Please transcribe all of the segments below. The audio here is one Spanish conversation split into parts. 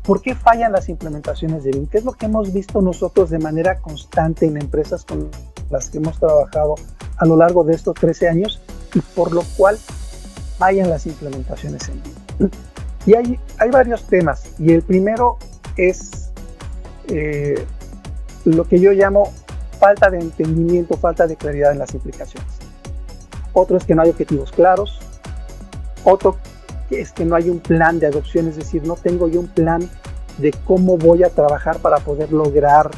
¿Por qué fallan las implementaciones de BIM? ¿Qué es lo que hemos visto nosotros de manera constante en empresas con las que hemos trabajado a lo largo de estos 13 años y por lo cual fallan las implementaciones en BIM? Y hay varios temas, y el primero es lo que yo llamo falta de entendimiento, falta de claridad en las implicaciones. Otro es que no hay objetivos claros. Otro es que no hay un plan de adopción, es decir, no tengo yo un plan de cómo voy a trabajar para poder lograr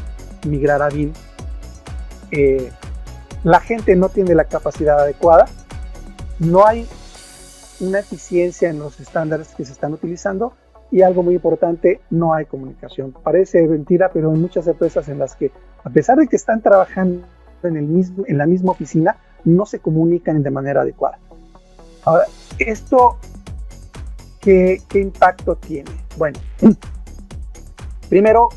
migrar a BIM. La gente no tiene la capacidad adecuada, no hay una eficiencia en los estándares que se están utilizando y algo muy importante, no hay comunicación. Parece mentira, pero hay muchas empresas en las que, a pesar de que están trabajando en la misma oficina, no se comunican de manera adecuada. Ahora, esto, ¿qué impacto tiene? Bueno, primero,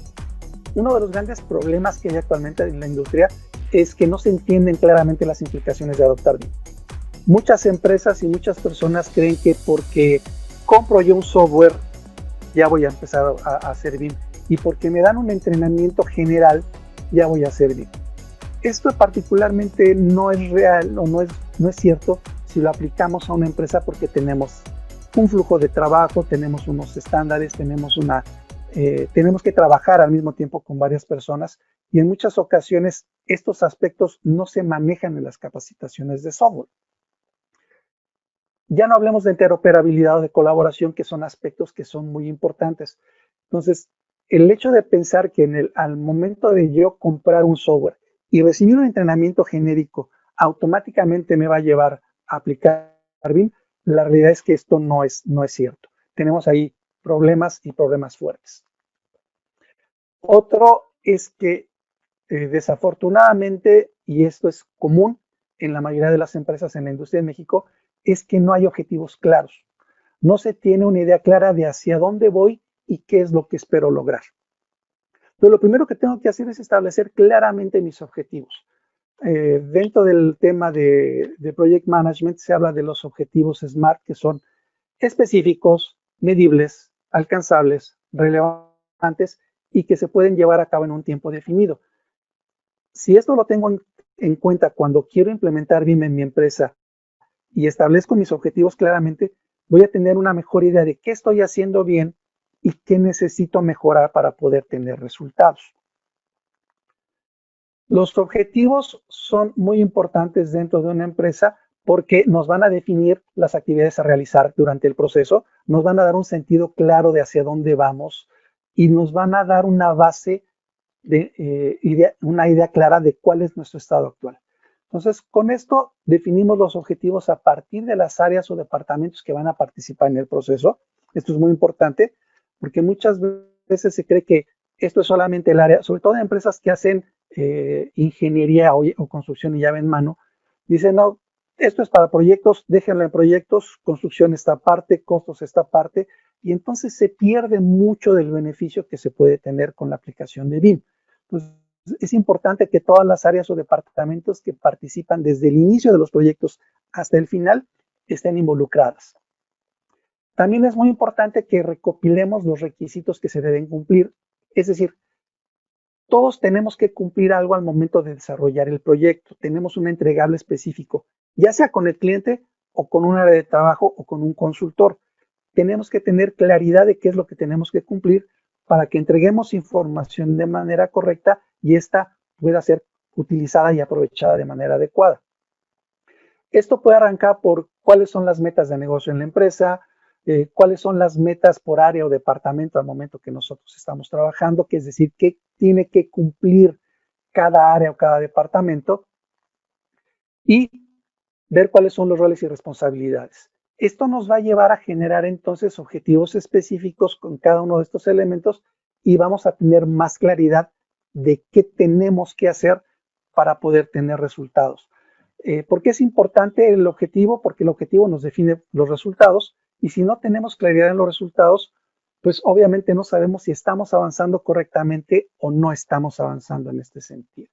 uno de los grandes problemas que hay actualmente en la industria es que no se entienden claramente las implicaciones de adoptar BIM. Muchas empresas y muchas personas creen que porque compro yo un software ya voy a empezar a hacer BIM, y porque me dan un entrenamiento general ya voy a hacer BIM. Esto particularmente no es real o no es cierto si lo aplicamos a una empresa, porque tenemos un flujo de trabajo, tenemos unos estándares, tenemos que trabajar al mismo tiempo con varias personas, y en muchas ocasiones estos aspectos no se manejan en las capacitaciones de software. Ya no hablemos de interoperabilidad o de colaboración, que son aspectos que son muy importantes. Entonces, el hecho de pensar que al momento de yo comprar un software y recibir un entrenamiento genérico, automáticamente me va a llevar a aplicar BIM, la realidad es que esto no es cierto. Tenemos ahí problemas y problemas fuertes. Otro es que desafortunadamente, y esto es común en la mayoría de las empresas en la industria de México, es que no hay objetivos claros. No se tiene una idea clara de hacia dónde voy y qué es lo que espero lograr. Entonces, lo primero que tengo que hacer es establecer claramente mis objetivos. Dentro del tema de Project Management se habla de los objetivos SMART, que son específicos, medibles, alcanzables, relevantes y que se pueden llevar a cabo en un tiempo definido. Si esto lo tengo en cuenta cuando quiero implementar BIM en mi empresa y establezco mis objetivos claramente, voy a tener una mejor idea de qué estoy haciendo bien y qué necesito mejorar para poder tener resultados. Los objetivos son muy importantes dentro de una empresa porque nos van a definir las actividades a realizar durante el proceso, nos van a dar un sentido claro de hacia dónde vamos y nos van a dar una base una idea clara de cuál es nuestro estado actual. Entonces, con esto definimos los objetivos a partir de las áreas o departamentos que van a participar en el proceso. Esto es muy importante porque muchas veces se cree que esto es solamente el área, sobre todo en empresas que hacen ingeniería o construcción y llave en mano. Dicen, no, esto es para proyectos, déjenlo en proyectos, construcción esta parte, costos esta parte, y entonces se pierde mucho del beneficio que se puede tener con la aplicación de BIM. Entonces, es importante que todas las áreas o departamentos que participan desde el inicio de los proyectos hasta el final estén involucradas. También es muy importante que recopilemos los requisitos que se deben cumplir, es decir, todos tenemos que cumplir algo al momento de desarrollar el proyecto. Tenemos un entregable específico, ya sea con el cliente o con un área de trabajo o con un consultor. Tenemos que tener claridad de qué es lo que tenemos que cumplir para que entreguemos información de manera correcta y esta pueda ser utilizada y aprovechada de manera adecuada. Esto puede arrancar por cuáles son las metas de negocio en la empresa, cuáles son las metas por área o departamento al momento que nosotros estamos trabajando, que es decir, qué tiene que cumplir cada área o cada departamento, y ver cuáles son los roles y responsabilidades. Esto nos va a llevar a generar entonces objetivos específicos con cada uno de estos elementos y vamos a tener más claridad de qué tenemos que hacer para poder tener resultados. ¿Por qué es importante el objetivo? Porque el objetivo nos define los resultados, y si no tenemos claridad en los resultados, pues obviamente no sabemos si estamos avanzando correctamente o no estamos avanzando en este sentido.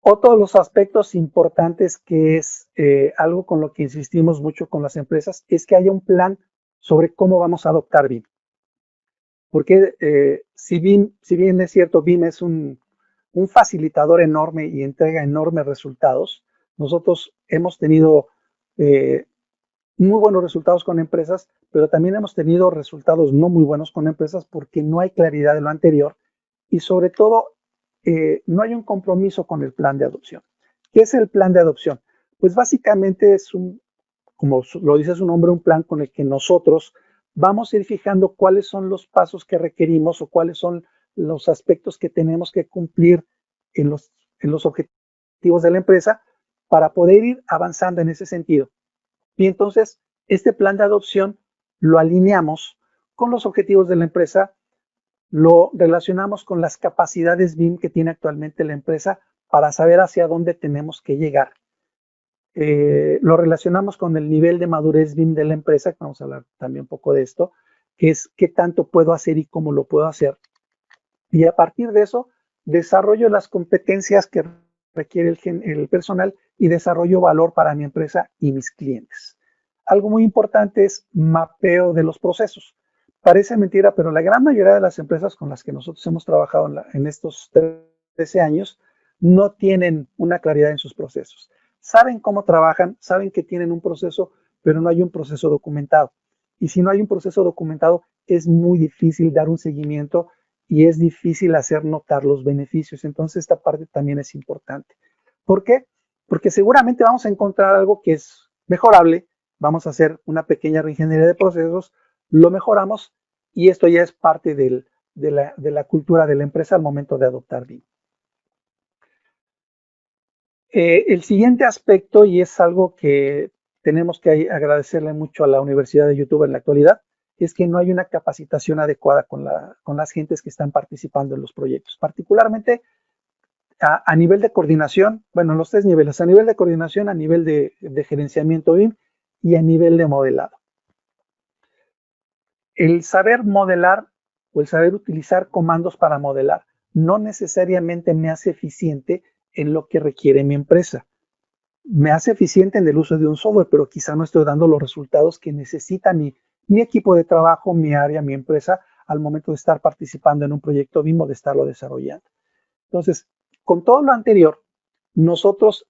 Otro de los aspectos importantes que es algo con lo que insistimos mucho con las empresas es que haya un plan sobre cómo vamos a adoptar BIM. porque si bien es cierto, BIM es un facilitador enorme y entrega enormes resultados, nosotros hemos tenido muy buenos resultados con empresas, pero también hemos tenido resultados no muy buenos con empresas porque no hay claridad de lo anterior y sobre todo no hay un compromiso con el plan de adopción. ¿Qué es el plan de adopción? Pues básicamente es como lo dice su nombre, un plan con el que nosotros vamos a ir fijando cuáles son los pasos que requerimos o cuáles son los aspectos que tenemos que cumplir en los objetivos de la empresa para poder ir avanzando en ese sentido. Y entonces, este plan de adopción lo alineamos con los objetivos de la empresa, lo relacionamos con las capacidades BIM que tiene actualmente la empresa para saber hacia dónde tenemos que llegar. Lo relacionamos con el nivel de madurez BIM de la empresa, que vamos a hablar también un poco de esto, que es qué tanto puedo hacer y cómo lo puedo hacer. Y a partir de eso, desarrollo las competencias que requiere el personal y desarrollo valor para mi empresa y mis clientes. Algo muy importante es mapeo de los procesos. Parece mentira, pero la gran mayoría de las empresas con las que nosotros hemos trabajado en estos 13 años no tienen una claridad en sus procesos. Saben cómo trabajan, saben que tienen un proceso, pero no hay un proceso documentado. Y si no hay un proceso documentado, es muy difícil dar un seguimiento y es difícil hacer notar los beneficios. Entonces, esta parte también es importante. ¿Por qué? Porque seguramente vamos a encontrar algo que es mejorable, vamos a hacer una pequeña reingeniería de procesos, lo mejoramos y esto ya es parte de la cultura de la empresa al momento de adoptar BIM. El siguiente aspecto, y es algo que tenemos que agradecerle mucho a la Universidad de YouTube en la actualidad, es que no hay una capacitación adecuada con las gentes que están participando en los proyectos, particularmente a nivel de coordinación, bueno, en los tres niveles, a nivel de coordinación, a nivel de gerenciamiento BIM y a nivel de modelado. El saber modelar o el saber utilizar comandos para modelar no necesariamente me hace eficiente en lo que requiere mi empresa. Me hace eficiente en el uso de un software, pero quizá no estoy dando los resultados que necesita mi equipo de trabajo, mi área, mi empresa, al momento de estar participando en un proyecto BIM o de estarlo desarrollando. Entonces, con todo lo anterior, nosotros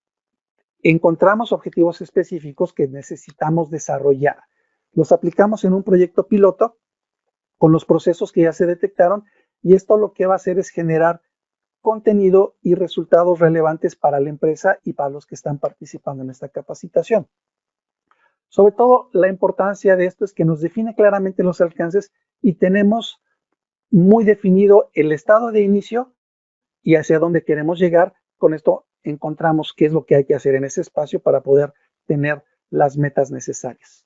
encontramos objetivos específicos que necesitamos desarrollar. Los aplicamos en un proyecto piloto con los procesos que ya se detectaron y esto lo que va a hacer es generar contenido y resultados relevantes para la empresa y para los que están participando en esta capacitación. Sobre todo, la importancia de esto es que nos define claramente los alcances y tenemos muy definido el estado de inicio y hacia dónde queremos llegar. Con esto encontramos qué es lo que hay que hacer en ese espacio para poder tener las metas necesarias.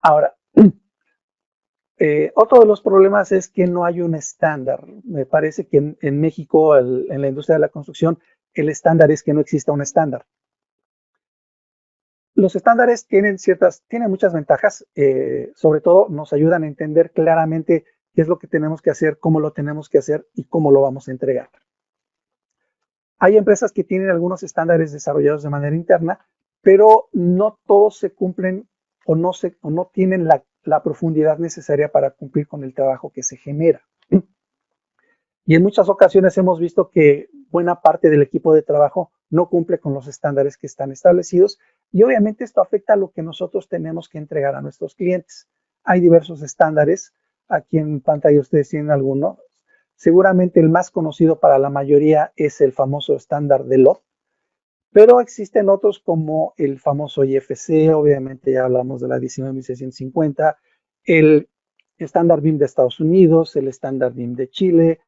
Ahora, otro de los problemas es que no hay un estándar. Me parece que en México, en la industria de la construcción, el estándar es que no exista un estándar. Los estándares tienen muchas ventajas, sobre todo nos ayudan a entender claramente qué es lo que tenemos que hacer, cómo lo tenemos que hacer y cómo lo vamos a entregar. Hay empresas que tienen algunos estándares desarrollados de manera interna, pero no todos se cumplen o no tienen la profundidad necesaria para cumplir con el trabajo que se genera. Y en muchas ocasiones hemos visto que buena parte del equipo de trabajo no cumple con los estándares que están establecidos y obviamente esto afecta a lo que nosotros tenemos que entregar a nuestros clientes. Hay diversos estándares, aquí en pantalla ustedes tienen alguno. Seguramente el más conocido para la mayoría es el famoso estándar de LOT, pero existen otros como el famoso IFC, obviamente ya hablamos de la 19650, el estándar BIM de Estados Unidos, el estándar BIM de Chile,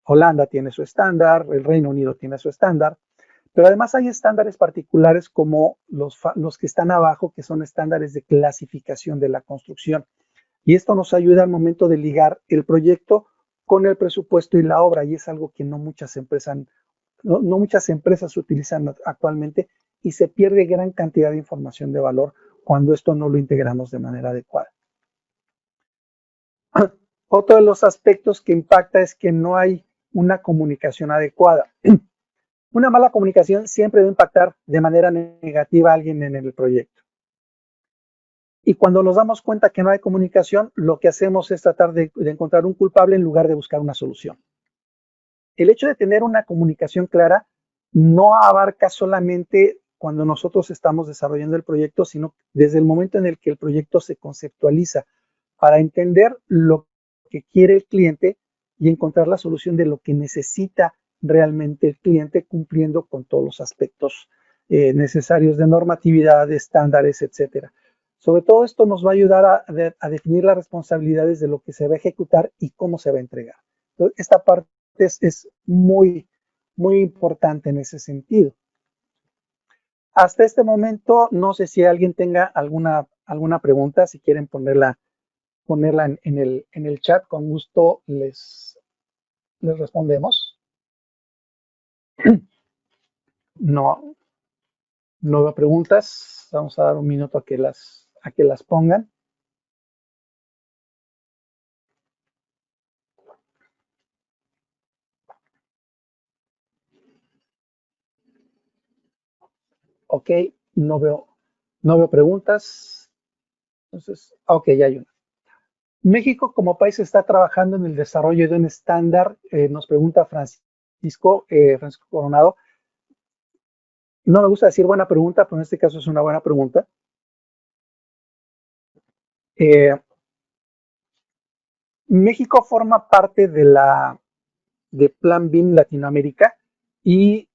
Holanda tiene su estándar, el Reino Unido tiene su estándar, pero además hay estándares particulares como los que están abajo, que son estándares de clasificación de la construcción. Y esto nos ayuda al momento de ligar el proyecto con el presupuesto y la obra, y es algo que no muchas empresas utilizan actualmente y se pierde gran cantidad de información de valor cuando esto no lo integramos de manera adecuada. Otro de los aspectos que impacta es que no hay una comunicación adecuada. Una mala comunicación siempre va a impactar de manera negativa a alguien en el proyecto. Y cuando nos damos cuenta que no hay comunicación, lo que hacemos es tratar de encontrar un culpable en lugar de buscar una solución. El hecho de tener una comunicación clara no abarca solamente cuando nosotros estamos desarrollando el proyecto, sino desde el momento en el que el proyecto se conceptualiza para entender lo que quiere el cliente y encontrar la solución de lo que necesita realmente el cliente, cumpliendo con todos los aspectos necesarios de normatividad, de estándares, etcétera. Sobre todo esto nos va a ayudar a definir las responsabilidades de lo que se va a ejecutar y cómo se va a entregar. Entonces, esta parte es muy, muy importante en ese sentido. Hasta este momento, no sé si alguien tenga alguna pregunta, si quieren ponerla en el chat, con gusto les respondemos. No, no veo preguntas. Vamos a dar un minuto a que las pongan. Ok, no veo preguntas. Entonces, ok, ya hay una. México como país está trabajando en el desarrollo de un estándar, nos pregunta Francisco Coronado. No me gusta decir buena pregunta, pero en este caso es una buena pregunta. México forma parte de Plan BIM Latinoamérica y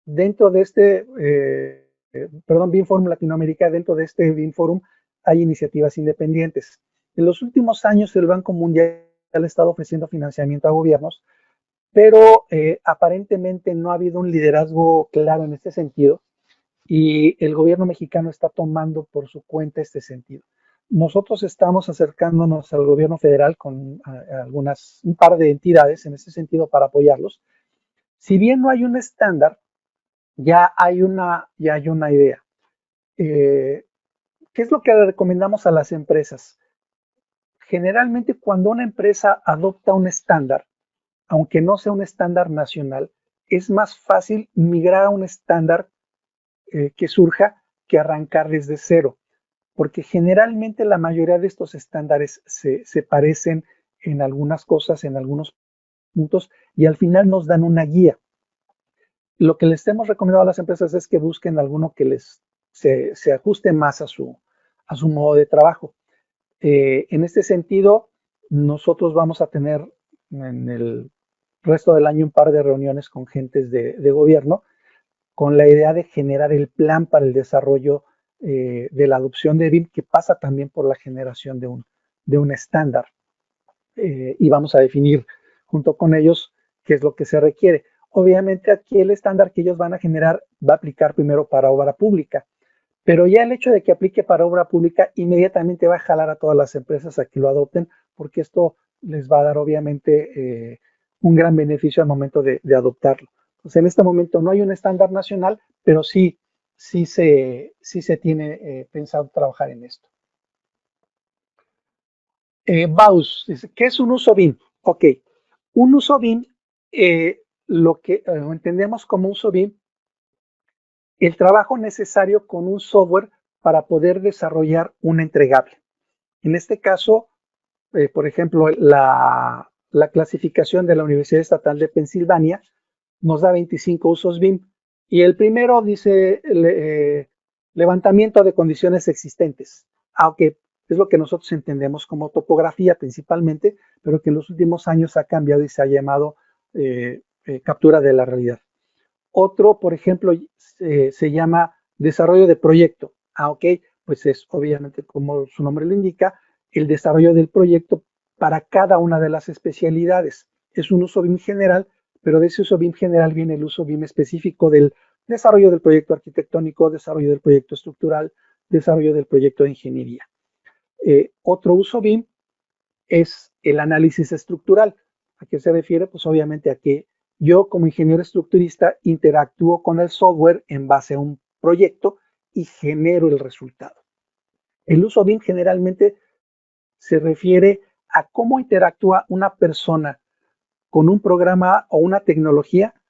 dentro de BIM Forum Latinoamérica, dentro de este BIM Forum hay iniciativas independientes. En los últimos años el Banco Mundial ha estado ofreciendo financiamiento a gobiernos, pero aparentemente no ha habido un liderazgo claro en este sentido y el gobierno mexicano está tomando por su cuenta este sentido. Nosotros estamos acercándonos al gobierno federal con un par de entidades en ese sentido para apoyarlos. Si bien no hay un estándar, ya hay una idea. ¿Qué es lo que le recomendamos a las empresas? Generalmente cuando una empresa adopta un estándar, aunque no sea un estándar nacional, es más fácil migrar a un estándar que surja que arrancar desde cero, porque generalmente la mayoría de estos estándares se parecen en algunas cosas, en algunos puntos, y al final nos dan una guía. Lo que les hemos recomendado a las empresas es que busquen alguno que se ajuste más a su modo de trabajo. En este sentido, nosotros vamos a tener en el resto del año un par de reuniones con gentes de gobierno con la idea de generar el plan para el desarrollo de la adopción de BIM, que pasa también por la generación de un estándar. Y vamos a definir junto con ellos qué es lo que se requiere. Obviamente aquí el estándar que ellos van a generar va a aplicar primero para obra pública, pero ya el hecho de que aplique para obra pública inmediatamente va a jalar a todas las empresas a que lo adopten, porque esto les va a dar obviamente un gran beneficio al momento de adoptarlo. Entonces, en este momento no hay un estándar nacional, pero sí se tiene pensado trabajar en esto. Baus dice, ¿qué es un uso BIM? Ok, un uso BIM, lo que entendemos como uso BIM, el trabajo necesario con un software para poder desarrollar un entregable. En este caso, por ejemplo, la clasificación de la Universidad Estatal de Pensilvania nos da 25 usos BIM y el primero dice levantamiento de condiciones existentes, aunque es lo que nosotros entendemos como topografía principalmente, pero que en los últimos años ha cambiado y se ha llamado captura de la realidad. Otro, por ejemplo, se llama desarrollo de proyecto. Ok, pues es obviamente, como su nombre lo indica, el desarrollo del proyecto para cada una de las especialidades. Es un uso BIM general, pero de ese uso BIM general viene el uso BIM específico del desarrollo del proyecto arquitectónico, desarrollo del proyecto estructural, desarrollo del proyecto de ingeniería. Otro uso BIM es el análisis estructural. ¿A qué se refiere? Pues obviamente a que yo como ingeniero estructurista interactúo con el software en base a un proyecto y genero el resultado. El uso BIM generalmente se refiere a cómo interactúa una persona con un programa o una tecnología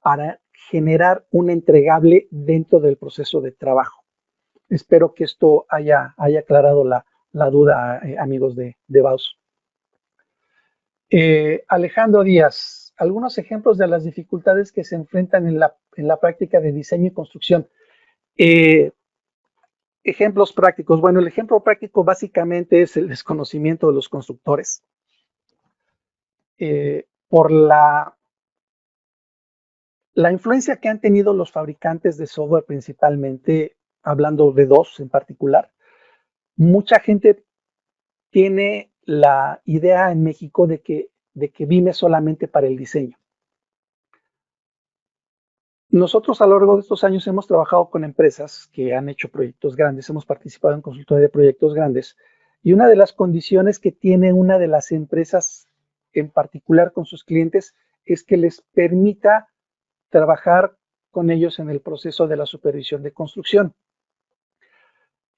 para generar un entregable dentro del proceso de trabajo. Espero que esto haya aclarado la duda, amigos de Baus. Alejandro Díaz, algunos ejemplos de las dificultades que se enfrentan en la práctica de diseño y construcción. Ejemplos prácticos. Bueno, el ejemplo práctico básicamente es el desconocimiento de los constructores. Por la influencia que han tenido los fabricantes de software, principalmente, hablando de dos en particular, mucha gente tiene la idea en México de que BIM es solamente para el diseño. Nosotros a lo largo de estos años hemos trabajado con empresas que han hecho proyectos grandes, hemos participado en consultoría de proyectos grandes, y una de las condiciones que tiene una de las empresas en particular con sus clientes es que les permita trabajar con ellos en el proceso de la supervisión de construcción.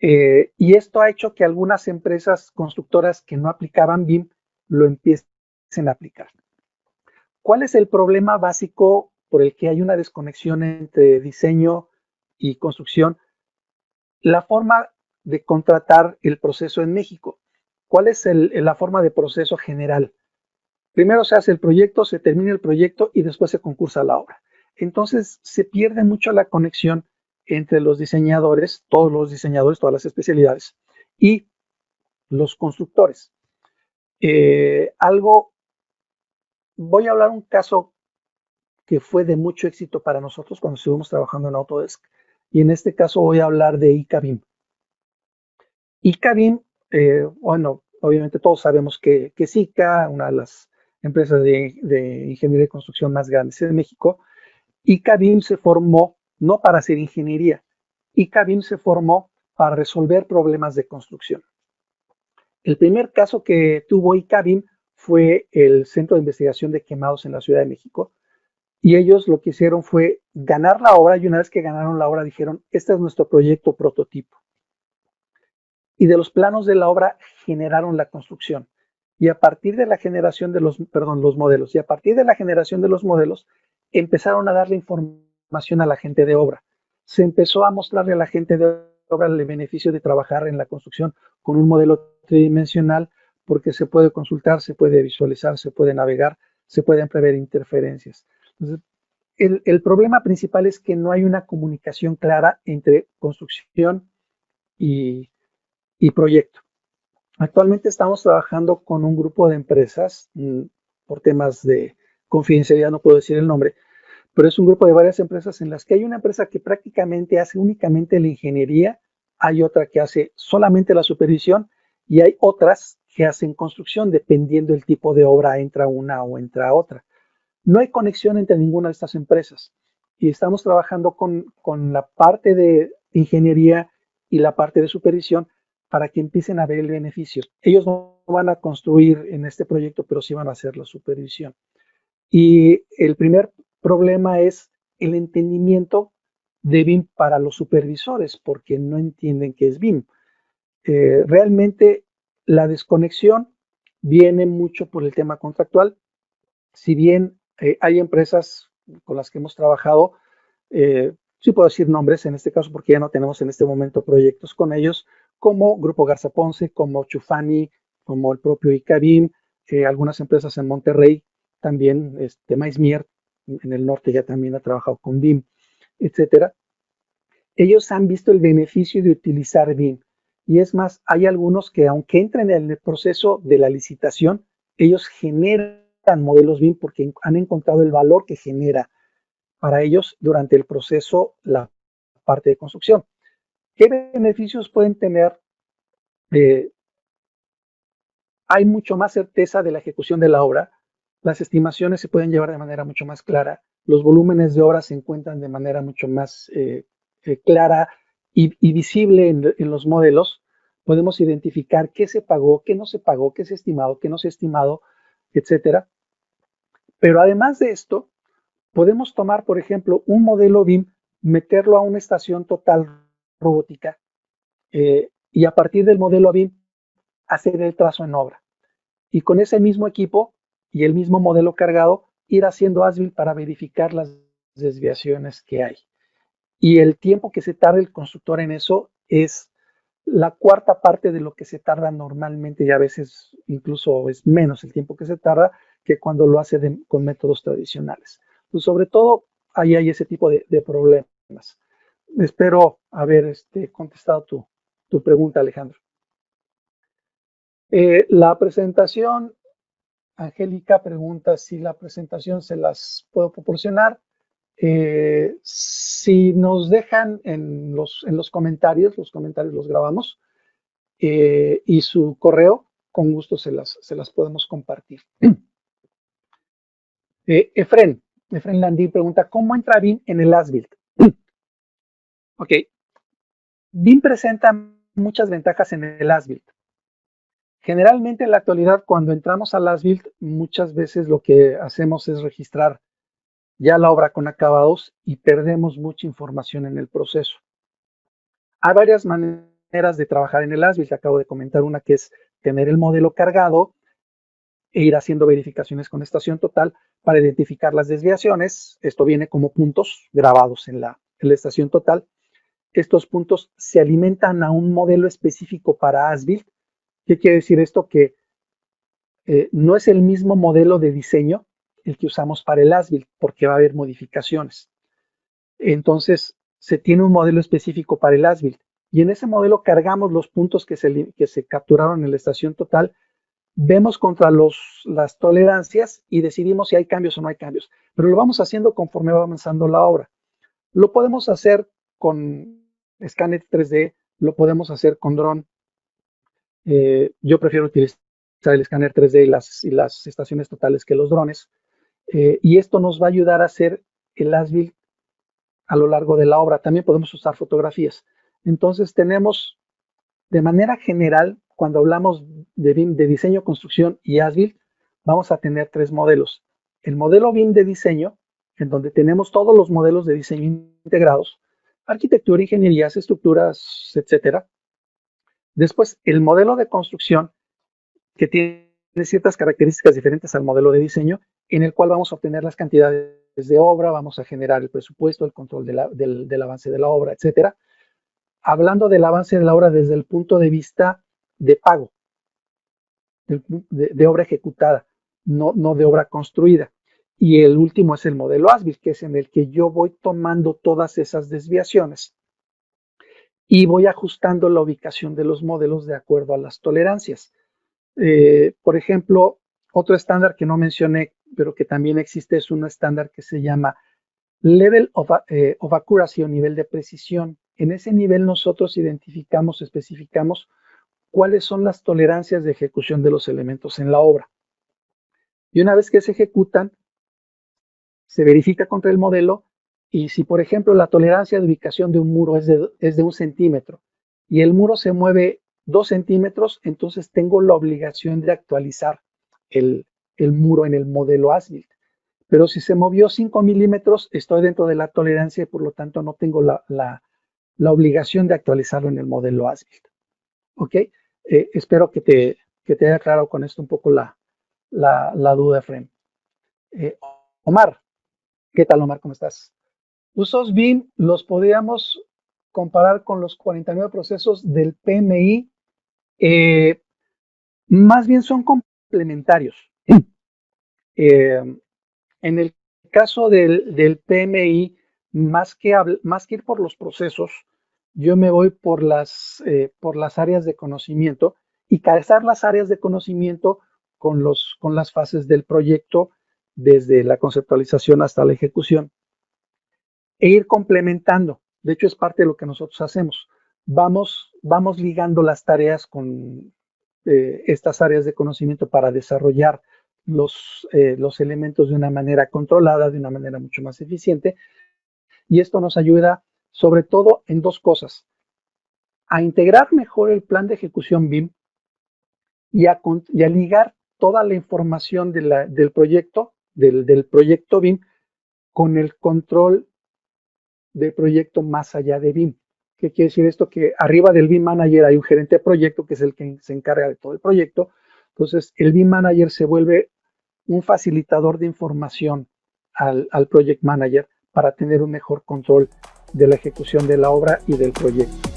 Y esto ha hecho que algunas empresas constructoras que no aplicaban BIM lo empiecen a aplicar. ¿Cuál es el problema básico por el que hay una desconexión entre diseño y construcción? La forma de contratar el proceso en México. ¿Cuál es la forma de proceso general? Primero se hace el proyecto, se termina el proyecto y después se concursa la obra. Entonces se pierde mucho la conexión entre los diseñadores, todas las especialidades, y los constructores. Voy a hablar un caso que fue de mucho éxito para nosotros cuando estuvimos trabajando en Autodesk, y en este caso voy a hablar de ICABIM. ICABIM, bueno, obviamente todos sabemos que es ICA, una de las empresas de ingeniería y construcción más grandes en México. ICABIM se formó no para hacer ingeniería, ICABIM se formó para resolver problemas de construcción. El primer caso que tuvo ICABIM fue el Centro de Investigación de Quemados en la Ciudad de México, y ellos lo que hicieron fue ganar la obra, y una vez que ganaron la obra dijeron, este es nuestro proyecto prototipo. Y de los planos de la obra generaron la construcción. Y a partir de la generación de los modelos, y a partir de la generación de los modelos, empezaron a darle información a la gente de obra. Se empezó a mostrarle a la gente de obra el beneficio de trabajar en la construcción con un modelo tridimensional, porque se puede consultar, se puede visualizar, se puede navegar, se pueden prever interferencias. Entonces, el problema principal es que no hay una comunicación clara entre construcción y proyecto. Actualmente estamos trabajando con un grupo de empresas, por temas de confidencialidad no puedo decir el nombre, pero es un grupo de varias empresas en las que hay una empresa que prácticamente hace únicamente la ingeniería, hay otra que hace solamente la supervisión y hay otras que hacen construcción, dependiendo del tipo de obra, entra una o entra otra. No hay conexión entre ninguna de estas empresas y estamos trabajando con la parte de ingeniería y la parte de supervisión para que empiecen a ver el beneficio. Ellos no van a construir en este proyecto, pero sí van a hacer la supervisión. Y el primer problema es el entendimiento de BIM para los supervisores, porque no entienden qué es BIM. Realmente la desconexión viene mucho por el tema contractual. Si bien hay empresas con las que hemos trabajado, sí puedo decir nombres en este caso porque ya no tenemos en este momento proyectos con ellos, como Grupo Garza Ponce, como Chufani, como el propio ICABIM, algunas empresas en Monterrey, también Maismier, en el norte ya también ha trabajado con BIM, etcétera. Ellos han visto el beneficio de utilizar BIM. Y es más, hay algunos que aunque entren en el proceso de la licitación, ellos generan modelos BIM porque han encontrado el valor que genera para ellos durante el proceso la parte de construcción. ¿Qué beneficios pueden tener? Hay mucho más certeza de la ejecución de la obra, las estimaciones se pueden llevar de manera mucho más clara, los volúmenes de obra se encuentran de manera mucho más clara y visible en los modelos. Podemos identificar qué se pagó, qué no se pagó, qué se ha estimado, qué no se ha estimado, etcétera. Pero además de esto, podemos tomar, por ejemplo, un modelo BIM, meterlo a una estación total robótica y a partir del modelo BIM hacer el trazo en obra. Y con ese mismo equipo y el mismo modelo cargado, ir haciendo as-built para verificar las desviaciones que hay. Y el tiempo que se tarda el constructor en eso es la cuarta parte de lo que se tarda normalmente, y a veces incluso es menos el tiempo que se tarda que cuando lo hace con métodos tradicionales. Pues sobre todo ahí hay ese tipo de problemas. Espero haber contestado tu pregunta, Alejandro. La presentación, Angélica pregunta si la presentación se las puedo proporcionar. Si nos dejan en los comentarios los grabamos, y su correo, con gusto se las podemos compartir. Efren Landín pregunta, ¿cómo entra BIM en el as-built? Ok, BIM presenta muchas ventajas en el as-built. Generalmente en la actualidad, cuando entramos al as-built, muchas veces lo que hacemos es registrar ya la obra con acabados y perdemos mucha información en el proceso. Hay varias maneras de trabajar en el as-built. Acabo de comentar una, que es tener el modelo cargado e ir haciendo verificaciones con estación total para identificar las desviaciones. Esto viene como puntos grabados en la estación total. Estos puntos se alimentan a un modelo específico para as-built. ¿Qué quiere decir esto? Que no es el mismo modelo de diseño el que usamos para el as-built, porque va a haber modificaciones. Entonces, se tiene un modelo específico para el as-built, y en ese modelo cargamos los puntos que se capturaron en la estación total, vemos contra las tolerancias y decidimos si hay cambios o no hay cambios. Pero lo vamos haciendo conforme va avanzando la obra. Lo podemos hacer con escáner 3D, lo podemos hacer con dron. Yo prefiero utilizar el escáner 3D y las estaciones totales que los drones. Y esto nos va a ayudar a hacer el as-built a lo largo de la obra. También podemos usar fotografías. Entonces tenemos, de manera general, cuando hablamos de BIM, de diseño, construcción y as-built, vamos a tener tres modelos. El modelo BIM de diseño, en donde tenemos todos los modelos de diseño integrados, arquitectura, ingenierías, estructuras, etcétera. Después, el modelo de construcción, que tiene ciertas características diferentes al modelo de diseño, en el cual vamos a obtener las cantidades de obra, vamos a generar el presupuesto, el control del avance de la obra, etcétera. Hablando del avance de la obra desde el punto de vista de pago, de obra ejecutada, no de obra construida. Y el último es el modelo as-built, que es en el que yo voy tomando todas esas desviaciones y voy ajustando la ubicación de los modelos de acuerdo a las tolerancias. Por ejemplo, otro estándar que no mencioné, pero que también existe, es un estándar que se llama Level of Accuracy, o nivel de precisión. En ese nivel nosotros identificamos, especificamos cuáles son las tolerancias de ejecución de los elementos en la obra. Y una vez que se ejecutan, se verifica contra el modelo, y si, por ejemplo, la tolerancia de ubicación de un muro es de 1 centímetro y el muro se mueve 2 centímetros, entonces tengo la obligación de actualizar el muro en el modelo as-built. Pero si se movió 5 milímetros, estoy dentro de la tolerancia y por lo tanto no tengo la obligación de actualizarlo en el modelo as-built. ¿Ok? Espero que te haya aclarado con esto un poco la duda, Efraín. Omar, ¿qué tal, Omar? ¿Cómo estás? Usos BIM los podríamos comparar con los 49 procesos del PMI. Más bien son complementarios. En el caso del PMI, más que ir por los procesos, yo me voy por las áreas de conocimiento, y calzar las áreas de conocimiento con las fases del proyecto, desde la conceptualización hasta la ejecución, e ir complementando. De hecho, es parte de lo que nosotros hacemos. Vamos ligando las tareas con estas áreas de conocimiento para desarrollar los elementos de una manera controlada, de una manera mucho más eficiente. Y esto nos ayuda sobre todo en dos cosas: a integrar mejor el plan de ejecución BIM y a ligar toda la información del proyecto BIM con el control del proyecto más allá de BIM. ¿Qué quiere decir esto? Que arriba del BIM Manager hay un gerente de proyecto, que es el que se encarga de todo el proyecto. Entonces, el BIM Manager se vuelve un facilitador de información al Project Manager para tener un mejor control de la ejecución de la obra y del proyecto.